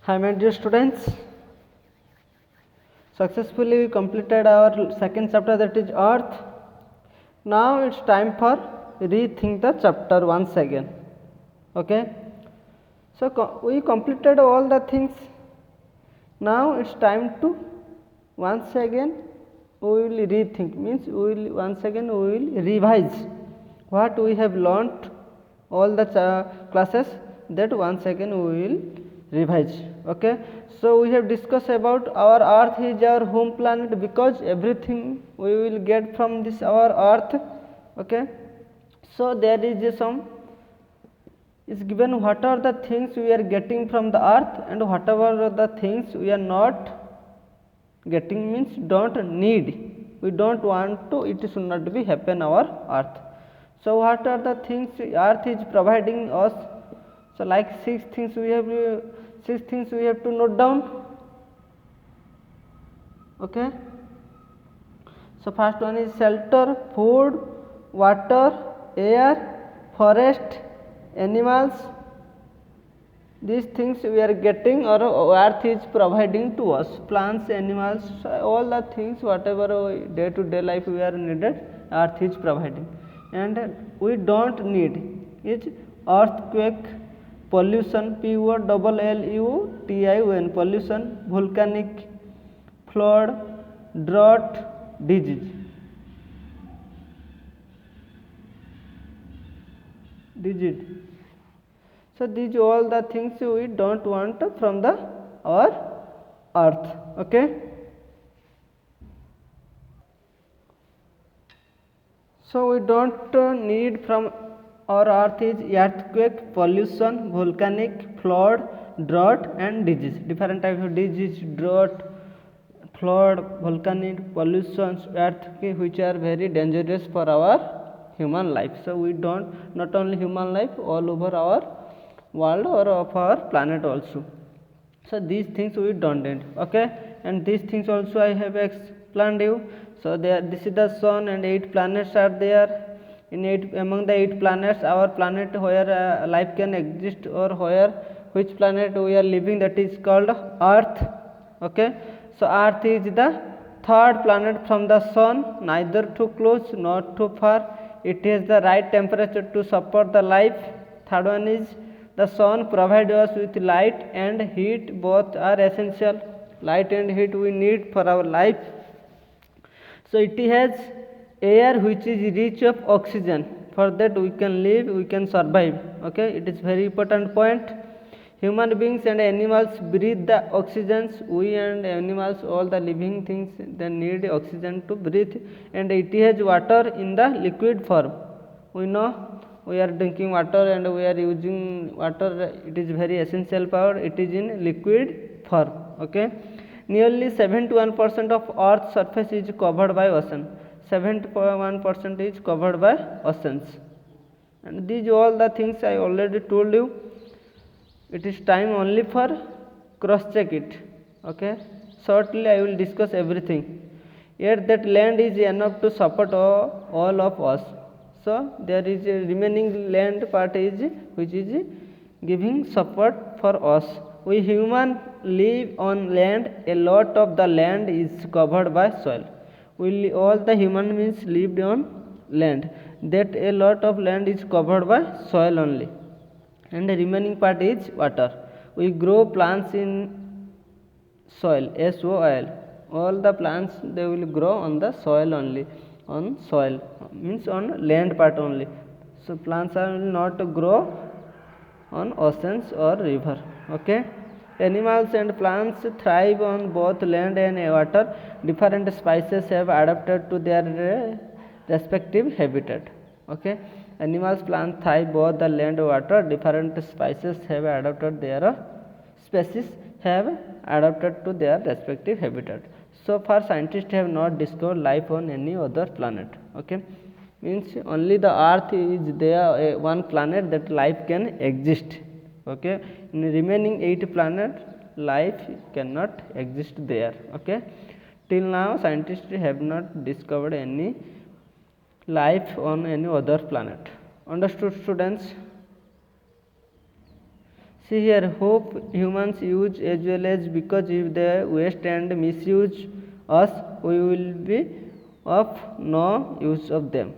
Hi, my dear students. Successfully we completed our second chapter, that is Earth. Now it's time for rethink the chapter once again. Okay. So we completed all the things. Now it's time to once again we will rethink, means we will once again we will revise what we have learnt all the classes, that once again we will revise. Okay. So we have discussed about our earth is our home planet because everything we will get from this our earth. Okay. So there is some is given what are the things we are getting from the earth and whatever the things we are not getting, means don't need, we don't want to, it should not be happen our earth. So what are the things earth is providing us? So like six things we have to note down. Okay. So first one is shelter, food, water, air, forest, animals. These things we are getting or earth is providing to us, plants, animals, all the things whatever day to day life we are needed, earth is providing. And we don't need is earthquake, pollution, POLLUTION, pollution, volcanic, flood, drought, disease. So these all the things we don't want from the our earth. Okay. So we don't need from our earth is earthquake, pollution, volcanic, flood, drought and disease. Different types of disease, drought, flood, volcanic, pollution, earthquake, which are very dangerous for our human life. So we don't, not only human life, all over our world or of our planet also. So these things we don't need. Okay. And these things also I have explained you. So there, this is the sun and 8 planets are there. In 8, among the 8 planets, our planet where life can exist, or where which planet we are living, that is called Earth. Okay. So Earth is the third planet from the sun, neither too close nor too far. It has the right temperature to support the life. Third one is the sun provides us with light and heat, both are essential. Light and heat we need for our life. So it has air which is rich of oxygen, for that we can live, we can survive. Okay, it is very important point. Human beings and animals breathe the oxygens. We and animals, all the living things, they need oxygen to breathe. And it has water in the liquid form. We know we are drinking water and we are using water, it is very essential power, it is in liquid form. Okay. Nearly 71% of earth's surface is covered by ocean. 71% is covered by oceans. And these all the things I already told you. It is time only for cross check it. Okay. Shortly I will discuss everything. Yet that land is enough to support all of us. So there is a remaining land part is which is giving support for us. We human live on land. A lot of the land is covered by soil. We all the human beings lived on land. That a lot of land is covered by soil only, and the remaining part is water. We grow plants in soil, SOIL. All the plants they will grow on the soil only, on soil means on land part only. So plants are not to grow on oceans or river. Okay. Animals and plants thrive on both land and water. Different species have adapted to their respective habitat. Okay. Animals, plants thrive both the land and water. Different species have adapted their species have adapted to their respective habitat. So far scientists have not discovered life on any other planet. Okay. Means only the earth is there, one planet that life can exist. Okay. In the remaining 8 planets life cannot exist there. Okay. Till now scientists have not discovered any life on any other planet. Understood, students? See here, hope humans use as well as, because if they waste and misuse us, we will be of no use of them.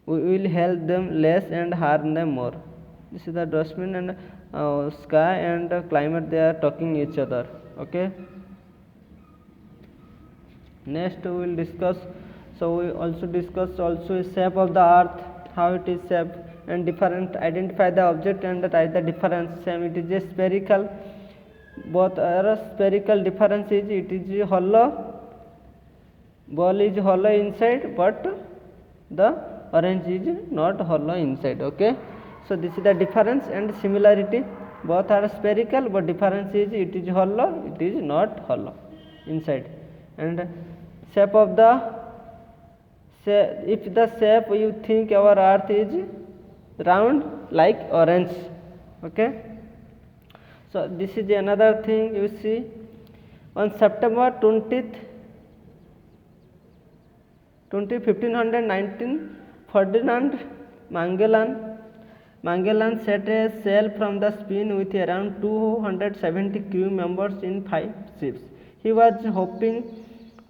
We will help them less and harm them more. This is the dustbin and sky and climate, they are talking each other. Okay. Next we will discuss. So we also discuss also shape of the earth, how it is shaped, and different, identify the object and write the difference. Same, it is a spherical, both are spherical. Difference is it is hollow, ball is hollow inside, but the orange is not hollow inside. Okay, so this is the difference. And similarity, both are spherical, but difference is it is hollow, it is not hollow inside. And shape of the, if the shape you think our earth is round like orange. Okay, so this is another thing you see. On September 20th 1519, Ferdinand Magellan set a sail from the Spain with around 270 crew members in 5 ships. He was hoping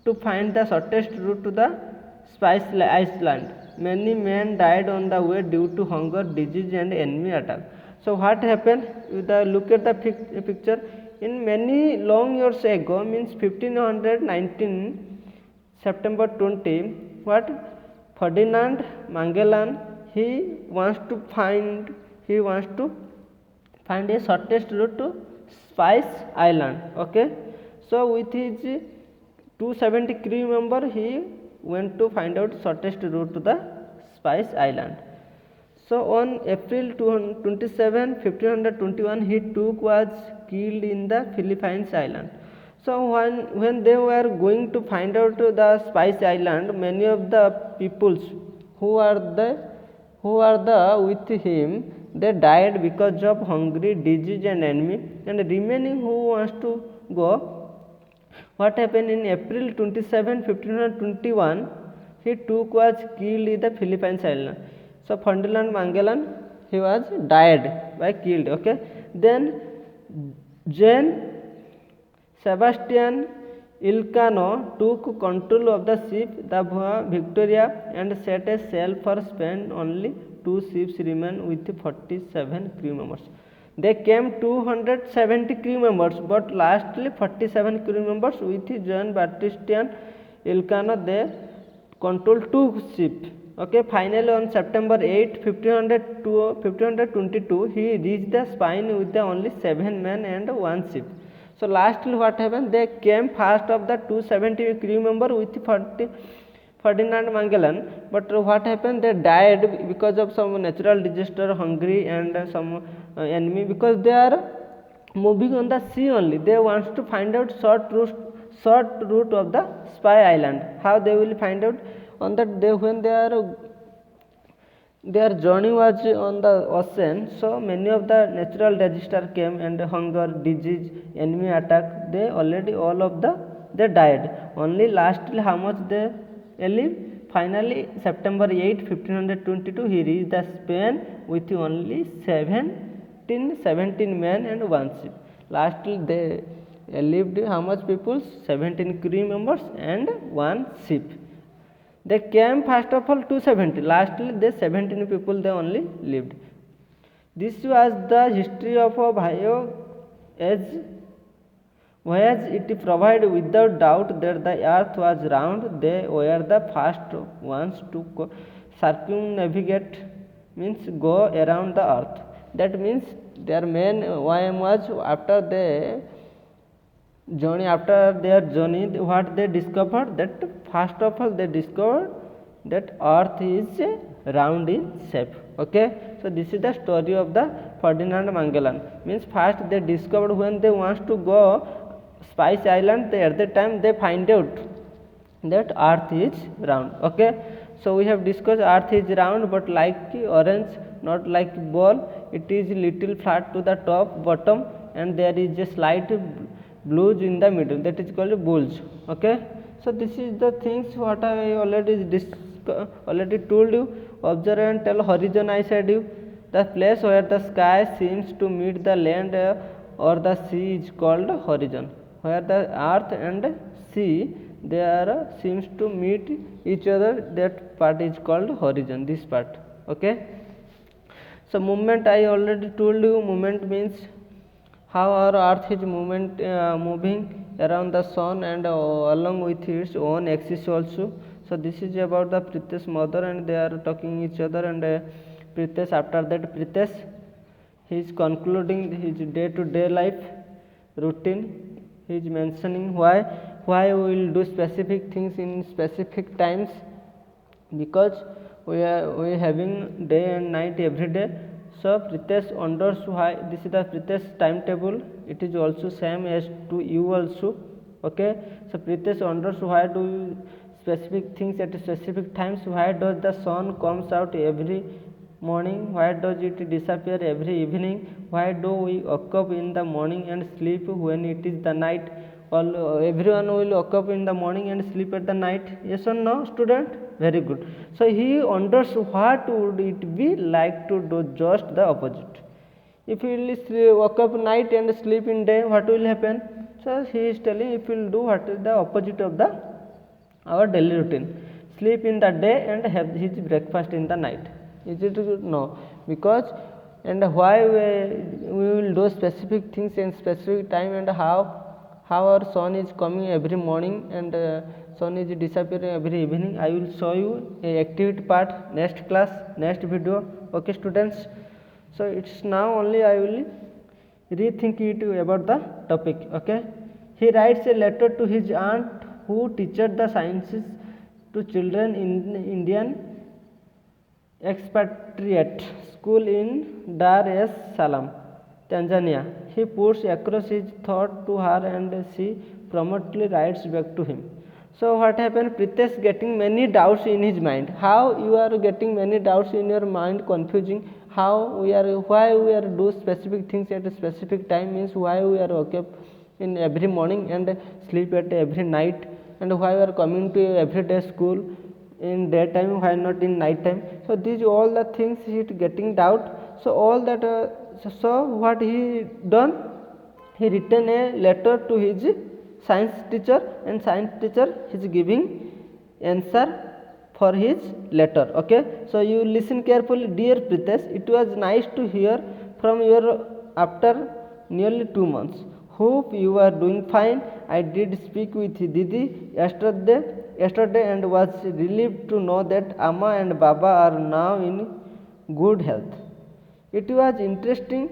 to find the shortest route to the Spice Island. Many men died on the way due to hunger, disease and enemy attack. So what happened? Look at the picture. In many long years ago, means 1519, September 20, what? Ferdinand Magellan, he wants to find a shortest route to Spice Island. Okay, so with his 270 crew member, he went to find out shortest route to the Spice Island. So on April 27, 1521, he was killed in the Philippines Island. So when they were going to find out the Spice Island, many of the peoples who are with him, they died because of hungry, disease and enemy. And remaining who wants to go, what happened in April 27, 1521, he was killed in the Philippines Island. So Ferdinand Magellan, he was died by killed. Okay, then Jean Sebastian Elcano took control of the ship, the Victoria, and set a sail for Spain. Only 2 ships remained with 47 crew members. They came 270 crew members, but lastly 47 crew members with Jean Sebastian Elcano, they controlled 2 ships. Okay, finally on September 8, 1522, he reached the Spain with only 7 men and 1 ship. So lastly what happened? They came first of the 270 crew member with Ferdinand Magellan, but what happened? They died because of some natural disaster, hungry and some enemy, because they are moving on the sea only. They want to find out short route of the Spice Island. How they will find out? On that day when their journey was on the ocean, so many of the natural disaster came and hunger, disease, enemy attack. They died. Only lastly how much they lived? Finally September 8, 1522, he reached the Spain with only 17 men and 1 ship. Lastly they lived how much people? 17 crew members and 1 ship. They came first of all 270, lastly they 17 people they only lived. This was the history of a voyage. It provided without doubt that the earth was round. They were the first ones to circumnavigate, means go around the earth. That means their main aim was after their journey, what they discovered? That first of all they discovered that earth is round in shape. Okay, so this is the story of the Ferdinand Magellan. Means first they discovered, when they want to go Spice Island, at the time they find out that earth is round. Okay, so we have discussed earth is round, but like orange, not like ball. It is little flat to the top, bottom, and there is a slight blues in the middle, that is called bulge. Okay, so this is the things what I already told you. Observe and tell horizon I said you, The place where the sky seems to meet the land or the sea is called horizon. Where the earth and sea there seems to meet each other, that part is called horizon, this part. Okay. So movement, I already told you, movement means how our earth is moving around the sun and along with its own axis also. So this is about the Pritesh mother, and they are talking each other, and Pritesh, after that Pritesh, he is concluding his day to day life routine. He is mentioning why we will do specific things in specific times, because we are having day and night every day. So Pritesh wonders why. This is the Pritesh timetable. It is also same as to you also. Okay. So Pritesh wonders why do you specific things at specific times. Why does the sun comes out every morning? Why does it disappear every evening? Why do we wake up in the morning and sleep when it is the night? Everyone will wake up in the morning and sleep at the night. Yes or no, student? Very good. So he wonders what would it be like to do just the opposite. If you will wake up night and sleep in day, what will happen? So he is telling, if you will do what is the opposite of the our daily routine, sleep in the day and have his breakfast in the night. Is it good? No. Because, and why we will do specific things in specific time, and how our sun is coming every morning and sun is disappearing every evening. I will show you a activity part next class, next video. Okay students. So it's now only I will rethink it about the topic. Okay. He writes a letter to his aunt, who teaches the sciences to children in Indian expatriate school in Dar es Salaam, Tanzania. He puts across his thought to her, and she promptly writes back to him. So what happened? Pritesh getting many doubts in his mind. How you are getting many doubts in your mind, confusing. Why we are do specific things at a specific time, means why we are wake up in every morning and sleep at every night, and why we are coming to everyday school in daytime, why not in night time. So these all the things he is getting doubt. So all that so what he done, he written a letter to his science teacher, and science teacher is giving answer for his letter. Okay. So you listen carefully. Dear Pritesh, it was nice to hear from you after nearly 2 months. Hope you are doing fine. I did speak with Didi yesterday and was relieved to know that Amma and Baba are now in good health. It was interesting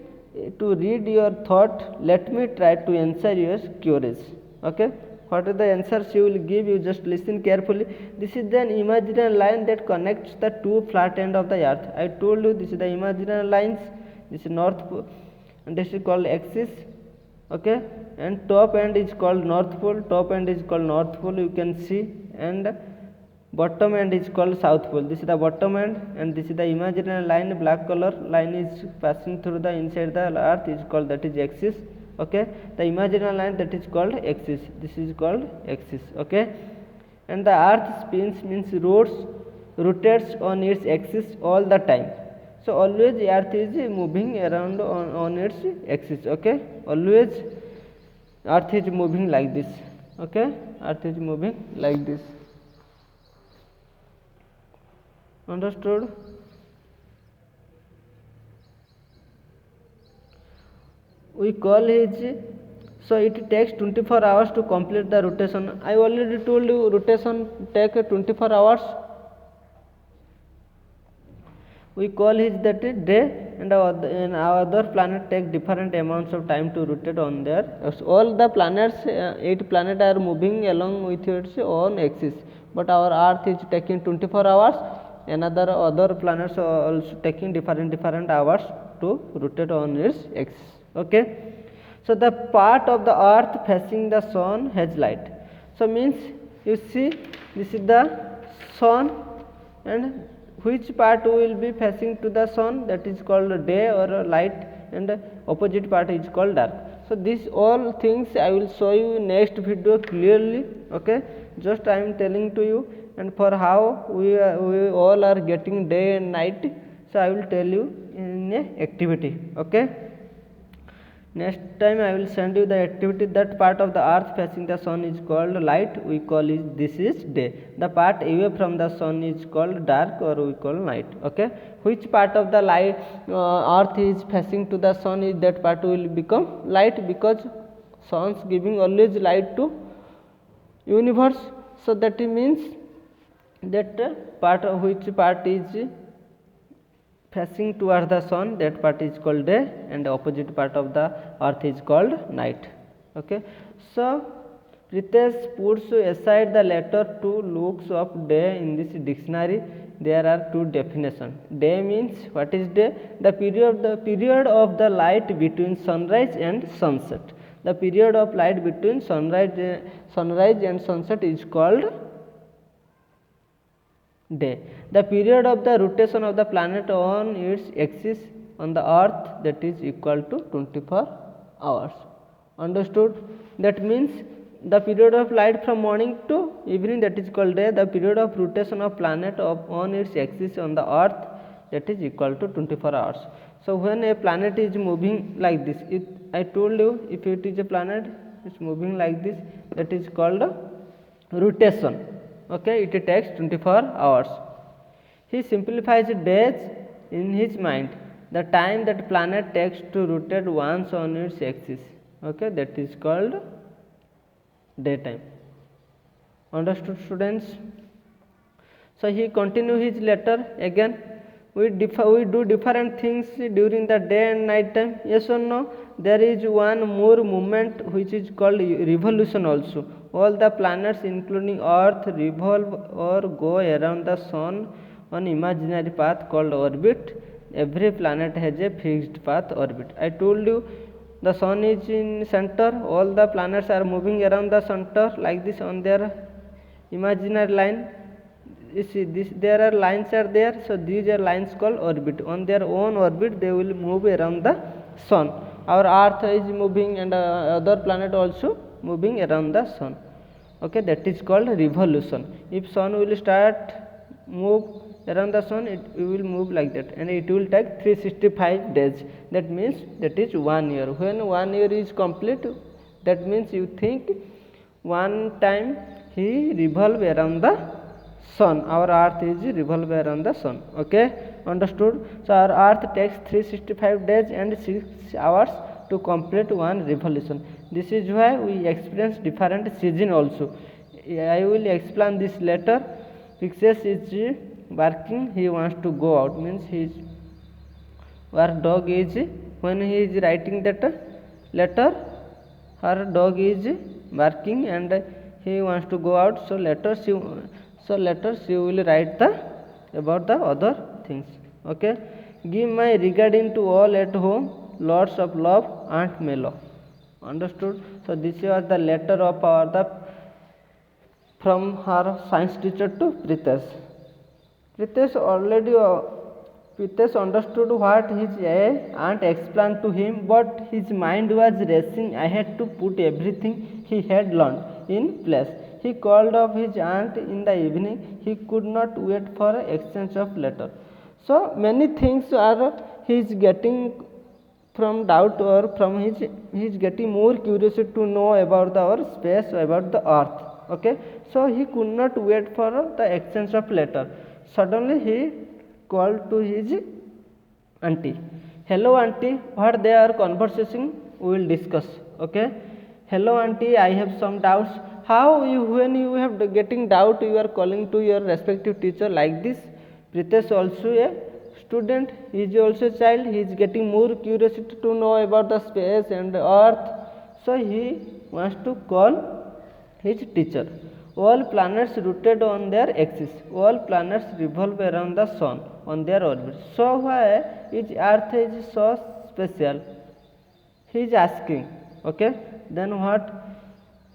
to read your thought. Let me try to answer your queries. Okay. What is the answer she will give? You just listen carefully. This is an imaginary line that connects the two flat ends of the earth. I told you this is the imaginary lines. This is north pole, and this is called axis. Okay. And top end is called north pole. Top end is called north pole, you can see, and bottom end is called south pole. This is the bottom end, and this is the imaginary line. Black color line is passing through the inside the earth is called, that is axis. Okay. The imaginary line, that is called axis. This is called axis. Okay. And the earth spins, means rotates on its axis all the time. So always earth is moving around on its axis. Okay. Always earth is moving like this. Okay. Earth is moving like this. Understood? We call his, so it takes 24 hours to complete the rotation. I already told you rotation take 24 hours. We call his that day, and our other planet take different amounts of time to rotate on there. All the planets, 8 planets are moving along with its own axis, but our earth is taking 24 hours. Other planets are also taking different hours to rotate on its axis. Okay. So the part of the earth facing the sun has light. So means you see, this is the sun, and which part will be facing to the sun, that is called day or light, and opposite part is called dark. So these all things I will show you in next video clearly. Okay. Just I am telling to you, and for how we all are getting day and night, so I will tell you in in a activity. Okay. Next time I will send you the activity. That part of the earth facing the sun is called light. We call it, this is day. The part away from the sun is called dark, or we call night. Okay. Which part of the light earth is facing to the sun is that part will become light, because sun's giving always light to universe. So that means that part of which part is facing towards the sun, that part is called day, and the opposite part of the earth is called night. Okay. So Pritesh puts aside the latter two looks of day in this dictionary. There are two definitions. Day means, what is day? The period of the light between sunrise and sunset. The period of light between sunrise and sunset is called day. The period of the rotation of the planet on its axis on the earth, that is equal to 24 hours. Understood? That means the period of light from morning to evening, that is called day. The period of rotation of planet on its axis on the earth, that is equal to 24 hours. So when a planet is moving like this, I told you, if it is a planet, it's moving like this, that is called rotation. Okay, it takes 24 hours. He simplifies days in his mind. The time that planet takes to rotate once on its axis. Okay, that is called daytime. Understood, students? So he continue his letter again. We do different things during the day and night time. Yes or no? There is one more movement which is called revolution also. All the planets including Earth revolve or go around the sun on imaginary path called orbit. Every planet has a fixed path orbit. I told you the sun is in center. All the planets are moving around the center like this on their imaginary line. You see this, there are lines are there, so these are lines called orbit. On their own orbit they will move around the sun. Our earth is moving, and other planet also moving around the sun. Okay, that is called revolution. If sun will start move around the sun, it will move like that, and it will take 365 days. That means that is 1 year. When 1 year is complete, that means you think one time he revolve around the sun. Our earth is revolve around the sun. Okay, understood? So our earth takes 365 days and 6 hours to complete one revolution. This is why we experience different season also. I will explain this later. Pixes is barking, he wants to go out, means his our dog is, when he is writing that letter, her dog is barking and he wants to go out. So later she will write about the other things. Okay, give my regarding to all at home, lots of love, Aunt Melo. Understood? So this was the letter of from her science teacher to Pritesh. Pritesh understood what his aunt explained to him, but his mind was racing. I had to put everything he had learned in place. He called up his aunt in the evening. He could not wait for exchange of letter. So many things are he is getting from doubt, or from he is getting more curiosity to know about our space, about the earth. Okay, so he could not wait for the exchange of letter. Suddenly he called to his auntie. Hello auntie, what they are conversing we will discuss. Okay, hello auntie, I have some doubts. How you, when you have getting doubt, you are calling to your respective teacher like this? Pritesh also a student, he is also a child, he is getting more curiosity to know about the space and earth. So he wants to call his teacher. All planets rotate on their axis. All planets revolve around the sun on their orbit. So why is earth is so special? He is asking. Okay, then what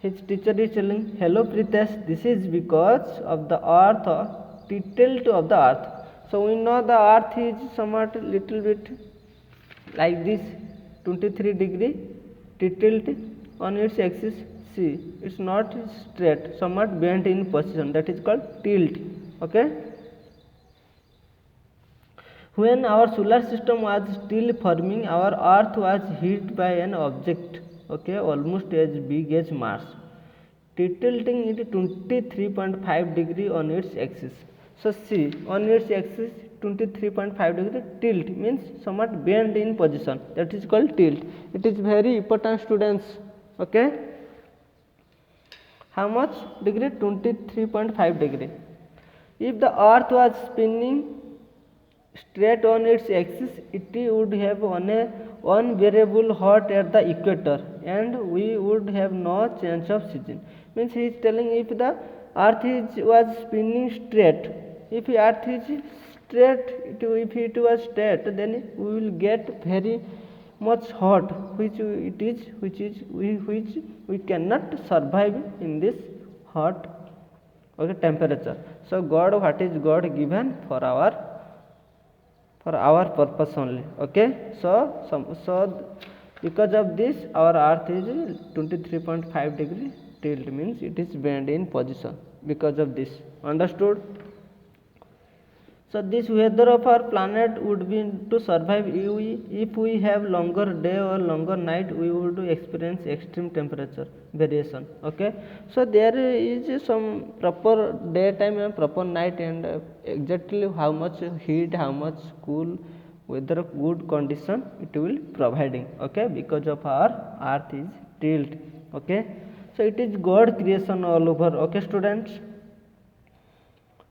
his teacher is telling? Hello Pritesh, this is because of the earth, tilt of the earth. So we know the earth is somewhat little bit like this, 23 degree tilt on its axis. See, it's not straight, somewhat bent in position, that is called tilt. Okay, When our solar system was still forming, our earth was hit by an object, okay, almost as big as Mars, tilting it 23.5 degree on its axis. So see, on its axis 23.5 degree tilt means somewhat bend in position, that is called tilt. It is very important, students, okay. How much degree? 23.5 degree. If the earth was spinning straight on its axis, it would have unbearable hot at the equator and we would have no chance of season. Means he is telling, if the earth was spinning straight, if earth is straight, if it was straight, then we will get very much hot, which we cannot survive in this hot, okay, temperature. So God, what is God given for our purpose only, okay. So because of this our earth is 23.5 degree tilt, means it is bend in position because of this. Understood? So this weather of our planet would be to survive. If we have longer day or longer night, we would experience extreme temperature variation, okay. So there is some proper daytime and proper night, and exactly how much heat, how much cool weather, good condition it will providing, okay, because of our earth is tilt, okay. So it is God creation all over, okay, students.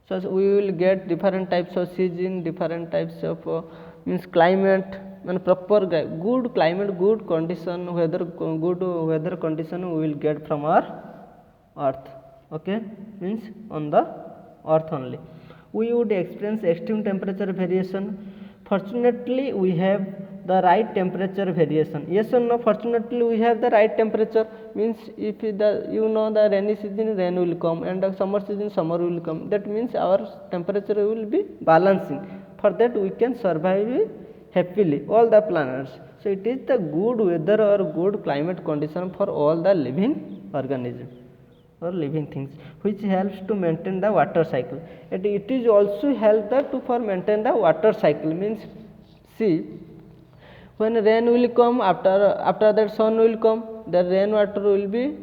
So we will get different types of season, different types of means climate, and proper good climate, good condition, good weather condition we will get from our earth, okay, means on the earth only. We would experience extreme temperature variation. Fortunately we have the right temperature variation. Yes or no? Fortunately we have the right temperature, means if the rainy season, rain will come, and the summer season, summer will come. That means our temperature will be balancing. For that we can survive happily all the planets. So it is the good weather or good climate condition for all the living organisms or living things, which helps to maintain the water cycle. And it is also help for maintain the water cycle. Means see, when rain will come, after that sun will come, the rain water will be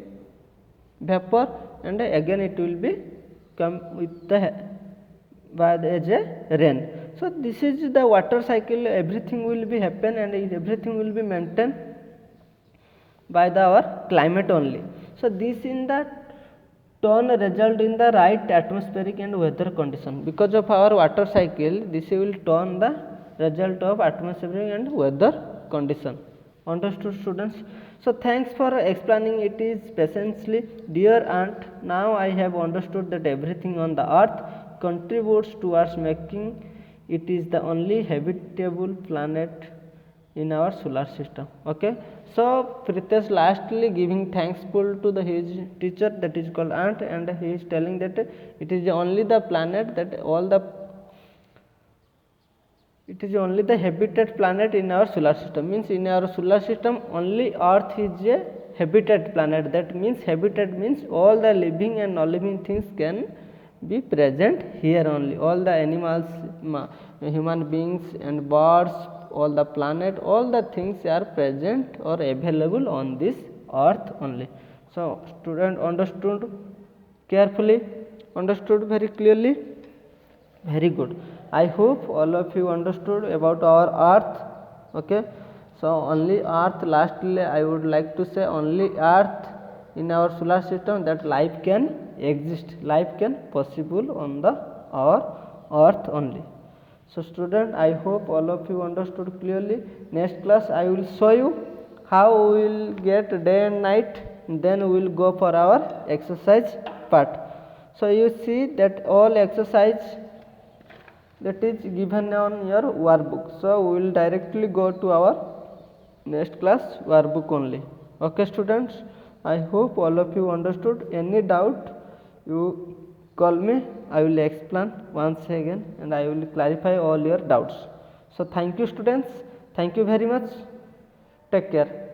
vapor, and again it will be come with the as a rain. So this is the water cycle. Everything will be happen, and everything will be maintained by our climate only. So this in the turn result in the right atmospheric and weather condition. Because of our water cycle, this will turn the result of atmospheric and weather condition. Understood, students? So thanks for explaining it is patiently. Dear aunt, now I have understood that everything on the earth contributes towards making it is the only habitable planet in our solar system, okay. So Pritesh lastly giving thankful to his teacher, that is called aunt, and he is telling that it is only the planet that it is only the habitat planet in our solar system. Means in our solar system only earth is a habitat planet. That means habitat means all the living and non-living things can be present here only. All the animals, human beings and birds, all the planet, all the things are present or available on this earth only. So student understood carefully, understood very clearly, very good. I hope all of you understood about our earth, okay. So only earth, lastly I would like to say only earth in our solar system that life can exist, life can possible on the our earth only. So student, I hope all of you understood clearly. Next class I will show you how we will get day and night, then we will go for our exercise part. So you see that all exercise that is given on your workbook. So we will directly go to our next class workbook only. Okay students, I hope all of you understood. Any doubt you call me, I will explain once again and I will clarify all your doubts. So thank you students, thank you very much, take care.